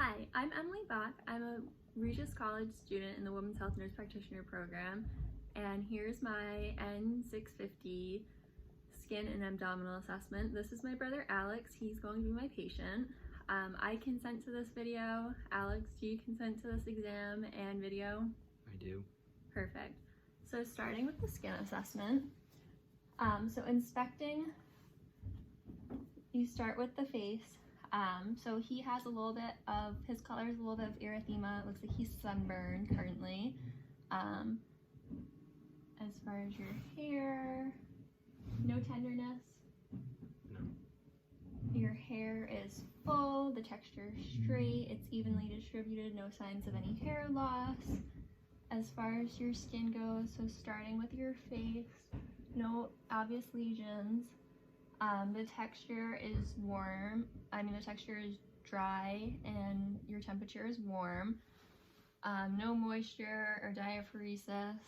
Hi, I'm Emily Bach. I'm a Regis College student in the Women's Health Nurse Practitioner program, and here's my N-650 skin and abdominal assessment. This is my brother Alex. He's going to be my patient. I consent to this video. Alex, do you consent to this exam and video? I do. Perfect. So starting with the skin assessment. So inspecting, you start with the face. So he has a little bit of, his color is a little bit of erythema. It looks like he's sunburned currently. As far as your hair, no tenderness. No. Your hair is full, the texture is straight, it's evenly distributed, no signs of any hair loss. As far as your skin goes, so starting with your face, no obvious lesions. The texture is warm. The texture is dry and your temperature is warm. No moisture or diaphoresis.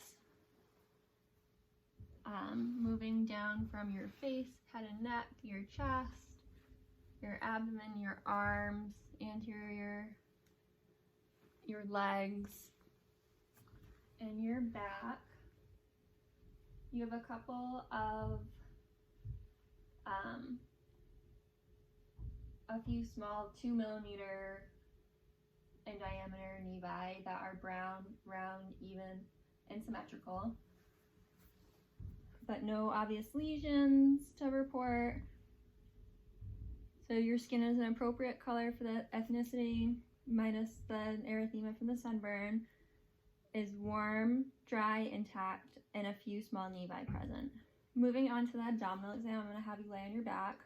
Moving down from your face, head and neck, your chest, your abdomen, your arms, anterior, your legs, and your back. You have a couple of a few small 2 millimeter in diameter nevi that are brown, round, even, and symmetrical, but no obvious lesions to report. So your skin is an appropriate color for the ethnicity, minus the erythema from the sunburn, is warm, dry, intact, and a few small nevi present. Moving on to the abdominal exam, I'm going to have you lay on your back.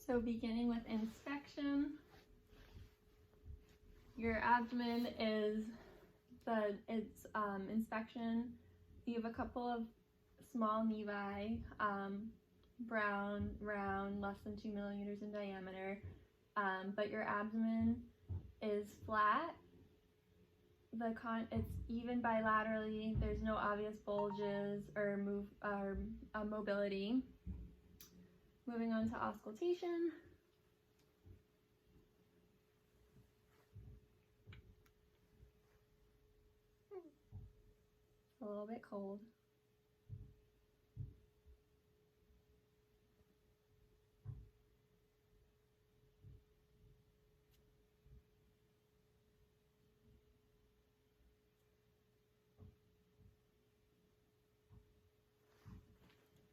So beginning with inspection, your abdomen is inspection. You have a couple of small nevi, brown, round, less than 2 millimeters in diameter, but your abdomen is flat. It's even bilaterally. There's no obvious bulges or mobility. Moving on to auscultation. It's a little bit cold.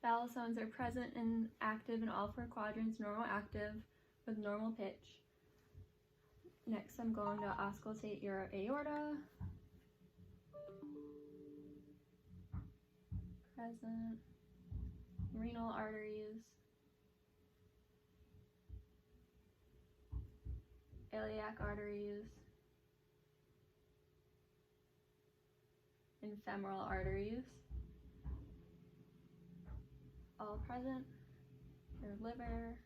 Bowel sounds are present and active in all 4 quadrants, normal active with normal pitch. Next, I'm going to auscultate your aorta. Present. Renal arteries. Iliac arteries. And femoral arteries. All present, your liver,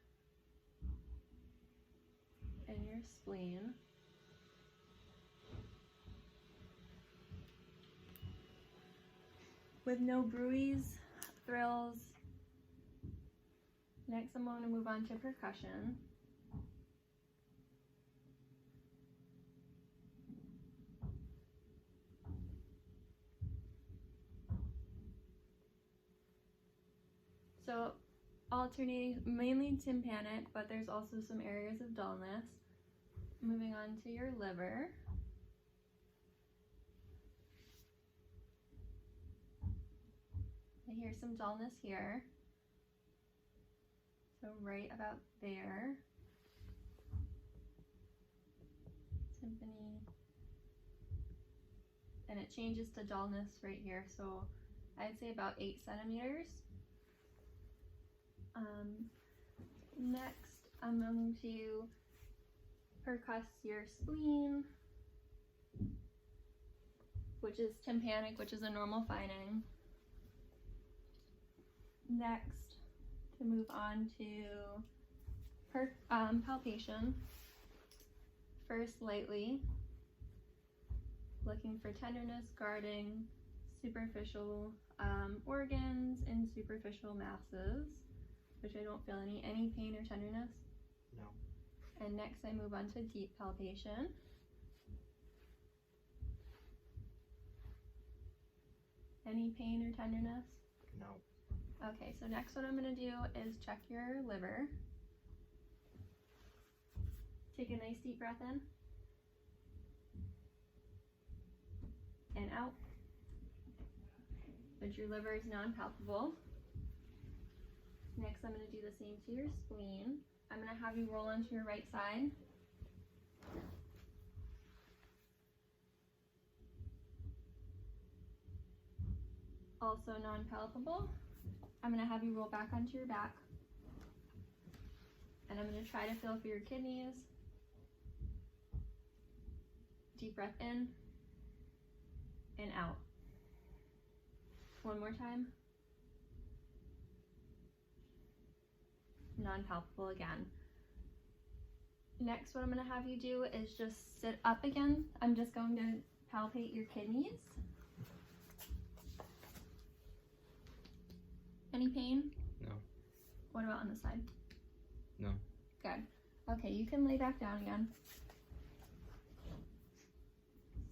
and your spleen. With no bruise, thrills. Next, I'm going to move on to percussion. So alternating, mainly tympanic, but there's also some areas of dullness. Moving on to your liver. I hear some dullness here. So right about there. Tympany. And it changes to dullness right here. So I'd say about 8 centimeters. Next, I'm going to percuss your spleen, which is tympanic, which is a normal finding. Next, to move on to palpation. First, lightly, looking for tenderness, guarding, superficial organs and superficial masses, which I don't feel any pain or tenderness. No. And next I move on to deep palpation. Any pain or tenderness? No. Okay, so next what I'm going to do is check your liver. Take a nice deep breath in and out. But your liver is non-palpable. Next I'm going to do the same to your spleen. I'm going to have you roll onto your right side. Also non-palpable. I'm going to have you roll back onto your back. And I'm going to try to feel for your kidneys. Deep breath in and out. One more time. Non-palpable again. Next, what I'm going to have you do is just sit up again. I'm just going to palpate your kidneys. Any pain? No. What about on this side? No. Good. Okay, you can lay back down again.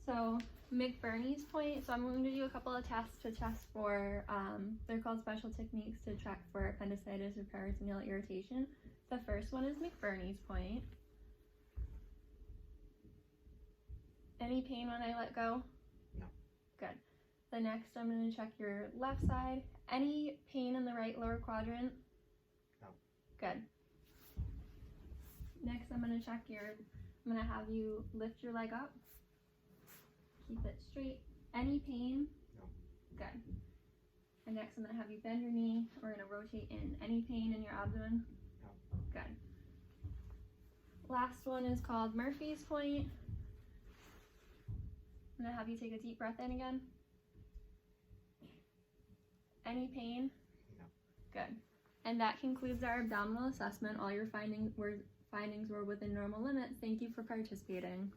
So, McBurney's point, so I'm going to do a couple of tests to test for, they're called special techniques to check for appendicitis or peritoneal irritation. The first one is McBurney's point. Any pain when I let go? No. Good. The next, I'm going to check your left side. Any pain in the right lower quadrant? No. Good. Next, I'm going to check I'm going to have you lift your leg up. Keep it straight. Any pain? No. Good. And next, I'm going to have you bend your knee. We're going to rotate in. Any pain in your abdomen? No. Good. Last one is called Murphy's point. I'm going to have you take a deep breath in again. Any pain? No. Good. And that concludes our abdominal assessment. All your findings were within normal limits. Thank you for participating.